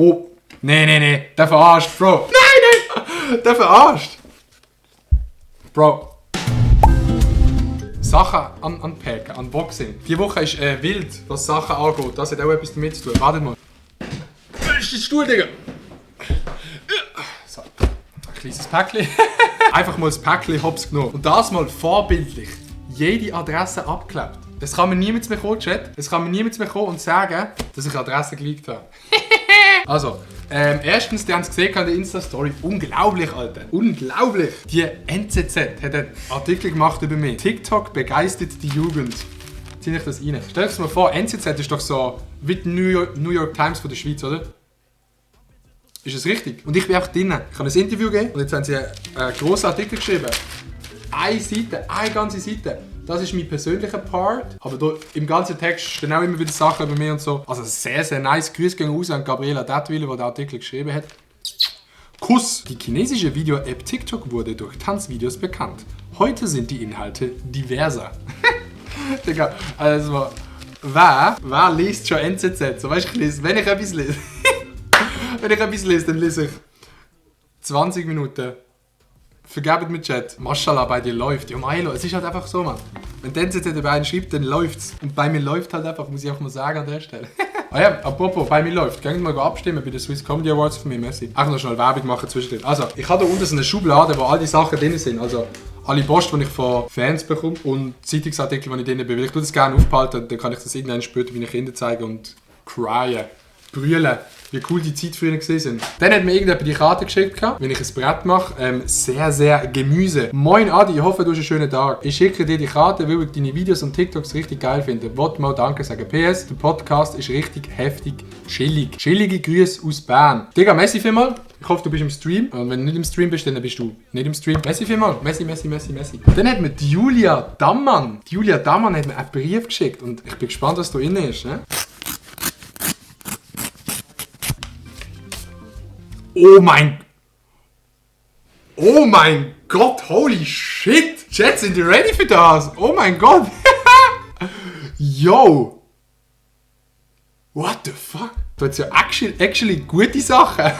Oh. Nee. Der verarscht, Bro. Nein. Der verarscht. Bro. Sachen unpacken, Unboxing. Die Woche ist wild, was Sachen angeht. Das hat auch etwas damit zu tun. Wartet mal. Das ist der Stuhl, Digga. So. Ein kleines Päckchen. Einfach mal das Päckchen hops genommen. Und das mal vorbildlich. Jede Adresse abgeklebt. Es kann mir niemand mehr kommen, Chat. Es kann mir niemand mehr kommen und sagen, dass ich Adresse geleakt habe. Also, erstens, die haben es gesehen in der Insta-Story. Unglaublich, Alter. Unglaublich. Die NZZ hat einen Artikel gemacht über mich. TikTok begeistert die Jugend. Zieh ich das rein. Stell dir das mal vor, NZZ ist doch so wie die New York Times von der Schweiz, oder? Ist es richtig? Und ich bin auch drinnen. Ich habe ein Interview gegeben und jetzt haben sie einen grossen Artikel geschrieben. Eine Seite, eine ganze Seite. Das ist mein persönlicher Part, aber da im ganzen Text stehen auch immer wieder Sachen über mich und so. Also sehr, sehr nice. Grüße gehen raus an Gabriela Datwille, die den Artikel geschrieben hat. Kuss! Die chinesische Video-App TikTok wurde durch Tanzvideos bekannt. Heute sind die Inhalte diverser. Digga, also, wer liest schon NZZ? So, weißt du, wenn ich etwas lese, dann lese ich 20 Minuten. Vergebt mir Chat. Maschallah, bei dir läuft. Ja, Milo, es ist halt einfach so, Mann. Wenn der NZZ über einen schreibt, dann läuft's. Und bei mir läuft halt einfach, muss ich auch mal sagen an der Stelle. Ah ja, apropos, bei mir läuft. Könnt ihr mal abstimmen bei den Swiss Comedy Awards von mir, merci. Auch noch schnell Werbung machen zwischendrin. Also, ich habe da unten so eine Schublade, wo all die Sachen drin sind. Also, alle Post, die ich von Fans bekomme und Zeitungsartikel, die ich denen bewege. Ich tue das gerne aufbehalten, dann kann ich das irgendwann später meinen Kindern zeigen und cryen, brüllen. Wie cool die Zeit früher gewesen sind. Dann hat mir irgendjemand die Karte geschickt, wenn ich ein Brett mache. Sehr, sehr Gemüse. Moin Adi, ich hoffe, du hast einen schönen Tag. Ich schicke dir die Karte, weil ich deine Videos und TikToks richtig geil finde. Ich wollte mal Danke sagen. PS, der Podcast ist richtig heftig chillig. Chillige Grüße aus Bern. Digga, merci vielmals. Ich hoffe, du bist im Stream. Und wenn du nicht im Stream bist, dann bist du nicht im Stream. Merci vielmals. Merci. Dann hat mir die Julia Dammann. Die Julia Dammann hat mir einen Brief geschickt. Und ich bin gespannt, was da drin ist. Ne? Oh mein Gott, holy shit! Chat, sind die ready für das? Oh mein Gott! Yo! What the fuck? Da hat ja actually gute Sachen.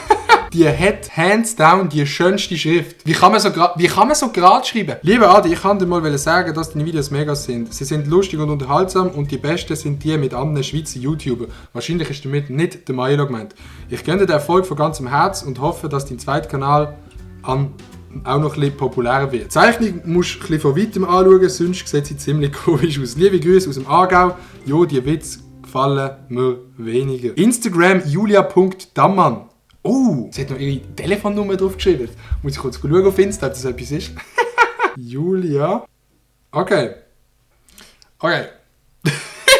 Die hat hands down die schönste Schrift. Wie kann man so gerade schreiben? Lieber Adi, ich kann dir mal sagen, dass deine Videos mega sind. Sie sind lustig und unterhaltsam und die besten sind die mit anderen Schweizer YouTuber. Wahrscheinlich ist damit nicht der Milo gemeint. Ich gönne dir den Erfolg von ganzem Herz und hoffe, dass dein zweiter Kanal auch noch ein bisschen populärer wird. Die Zeichnung musst du ein bisschen von weitem anschauen, sonst sieht sie ziemlich komisch aus. Liebe Grüße aus dem Aargau. Jo, die Witze gefallen mir weniger. Instagram julia.dammann. Oh, sie hat noch ihre Telefonnummer drauf geschrieben. Muss ich kurz schauen auf Insta, ob das etwas ist. Julia. Okay.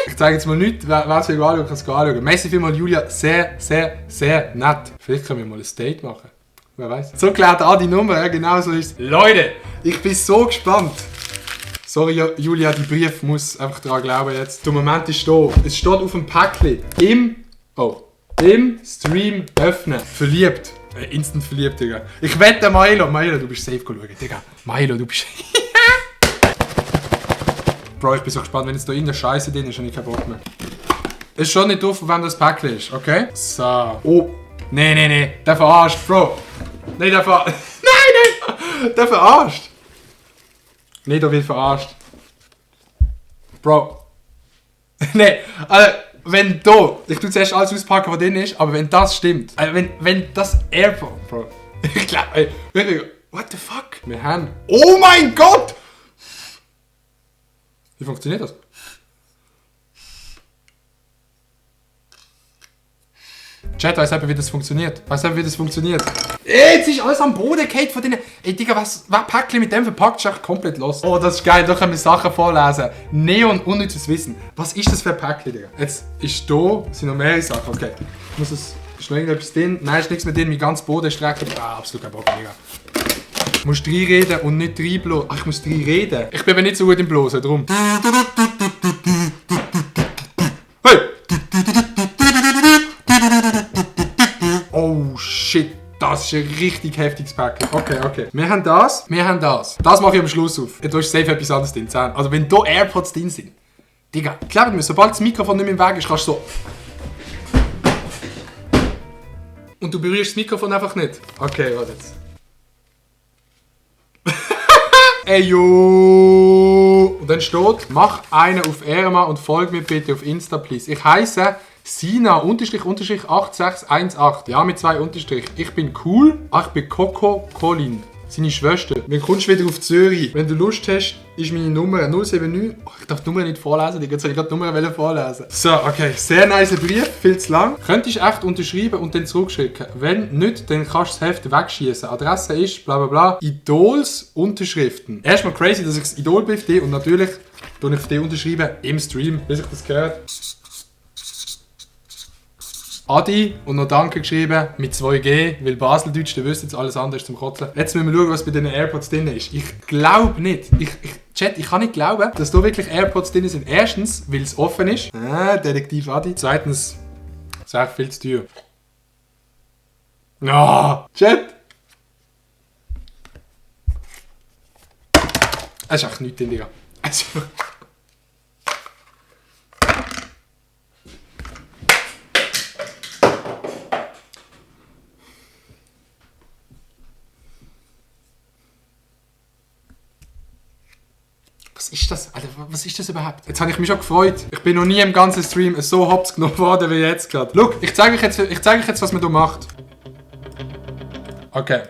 Ich zeige jetzt mal nichts. Wer es anschauen kann es anschauen. Merci vielmals, Julia. Sehr, sehr, sehr nett. Vielleicht können wir mal ein Date machen. Wer weiß. So klärt die Nummer, ja, genau so ist es. Leute, ich bin so gespannt. Sorry, Julia, die Brief muss einfach daran glauben jetzt. Der Moment ist da. Es steht auf dem Päckchen. Im Stream öffnen. Verliebt. Instant verliebt, Digga. Ich wette, Milo, du bist safe schauen. Digga, Milo, du bist... Bro, ich bin so gespannt, wenn jetzt da irgendeine Scheiße drin ist und ich keinen Bock mehr. Es steht nicht drauf, von wem das Päckchen ist, okay? So. Oh. Nee. Der verarscht, Bro. Nein, der verarscht. Nein! Der verarscht. Nee, der wird verarscht. Bro. Nee, also... Wenn da, ich tue zuerst alles auspacken, was drin ist, aber wenn das stimmt, wenn das AirPod, Bro, ich glaube, wirklich, what the fuck? Wir haben, oh mein Gott! Wie funktioniert das? Chat, weiss jemand, wie das funktioniert? Jetzt ist alles am Boden gefallen von denen. Ey, Digga, was Päckchen mit dem verpackt ist echt komplett los. Oh, das ist geil, da können wir Sachen vorlesen. Neon, unnützes Wissen. Was ist das für ein Päckchen, Digga? Jetzt ist da, sind noch mehrere Sachen, okay. Ist noch irgendetwas drin? Nein, ist nichts mehr drin, mein ganzer Boden ist direkt. Absolut kein Bock, Digga. Du musst reinreden und nicht reinblosen. Ach, ich muss reinreden. Ich bin aber nicht so gut im Blosen, drum. Hey! Oh shit, das ist ein richtig heftiges Päckchen. Okay. Wir haben das. Das mache ich am Schluss auf. Da ist safe etwas anderes drin. Also wenn da AirPods drin sind. Digga, glaubt mir, sobald das Mikrofon nicht mehr im Weg ist, kannst du so... Und du berührst das Mikrofon einfach nicht. Okay, warte jetzt. Ey, yo! Und dann steht, mach einen auf Ehrenmann und folg mir bitte auf Insta, please. Ich heiße Sina_8618. Ja, mit 2 Unterstrich. Ich bin cool. Ach, ich bin Coco Colin. Seine Schwester. Wenn kommst du wieder auf Zürich? Wenn du Lust hast, ist meine Nummer 079. Oh, ich darf die Nummer nicht vorlesen, jetzt soll ich gerade die Nummer vorlesen. So, okay. Sehr nice Brief, viel zu lang. Könntest du echt unterschreiben und dann zurückschicken. Wenn nicht, dann kannst du das Heft wegschießen. Adresse ist bla bla bla. Idols Unterschriften. Erstmal crazy, dass ich das Idolbrief und natürlich tue ich die unterschreiben im Stream, bis ich das gehört. Adi und noch Danke geschrieben mit 2G, weil Baseldeutsch, der wüsste jetzt alles andere zum Kotzen. Jetzt müssen wir schauen, was bei den AirPods drin ist. Ich glaube nicht. Chat, ich kann nicht glauben, dass da wirklich AirPods drin sind. Erstens, weil es offen ist. Detektiv Adi. Zweitens, es wäre viel zu teuer. No, Chat! Es ist echt nichts drin, Digga. Was ist das? Alter, was ist das überhaupt? Jetzt habe ich mich schon gefreut. Ich bin noch nie im ganzen Stream so hops genommen worden wie jetzt gerade. Schau, ich zeige euch jetzt, was man hier macht. Okay.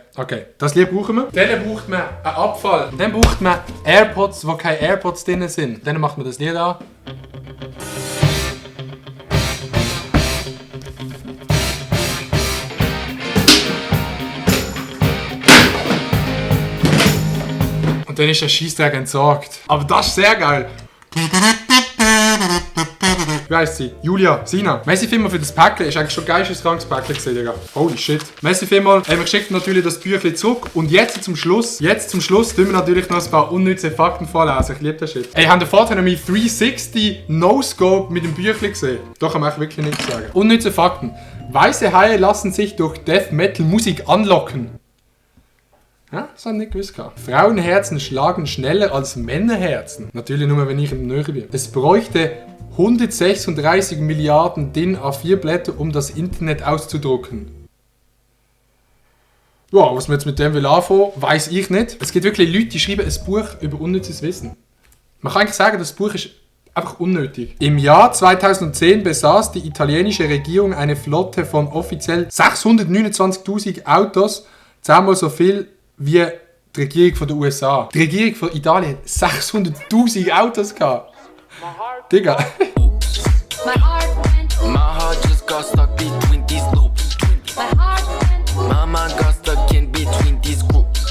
Das Lied brauchen wir. Dann braucht man einen Abfall. Dann braucht man AirPods, wo keine AirPods drin sind. Dann macht man das Lied an. Und dann ist der Scheissdreck entsorgt. Aber das ist sehr geil. Wie heisst sie? Julia, Sina. Merci vielmals für das Päckchen. Ist eigentlich schon ein geiles krankes Päckchen gesehen, Digga. Holy shit. Merci vielmals. Wir schicken natürlich das Büchlein zurück. Und jetzt zum Schluss tun wir natürlich noch ein paar unnütze Fakten vorlesen. Ich liebe das Shit. Ey, habt ihr vorhin noch mein 360 No-Scope mit dem Büchlein gesehen? Doch, kann man wirklich nichts sagen. Unnütze Fakten. Weiße Haie lassen sich durch Death Metal Musik anlocken. Ja, das habe ich nicht gewusst. Frauenherzen schlagen schneller als Männerherzen. Natürlich nur, wenn ich in der Nähe bin. Es bräuchte 136 Milliarden DIN A4 Blätter, um das Internet auszudrucken. Ja, was man jetzt mit dem will anfangen, weiss ich nicht. Es gibt wirklich Leute, die schreiben ein Buch über unnützes Wissen. Man kann eigentlich sagen, das Buch ist einfach unnötig. Im Jahr 2010 besaß die italienische Regierung eine Flotte von offiziell 629.000 Autos, 10-mal so viel wie die Regierung von den USA. Die Regierung von Italien hat 600.000 Autos gehabt. Digga. My heart just got stuck between these loops. My heart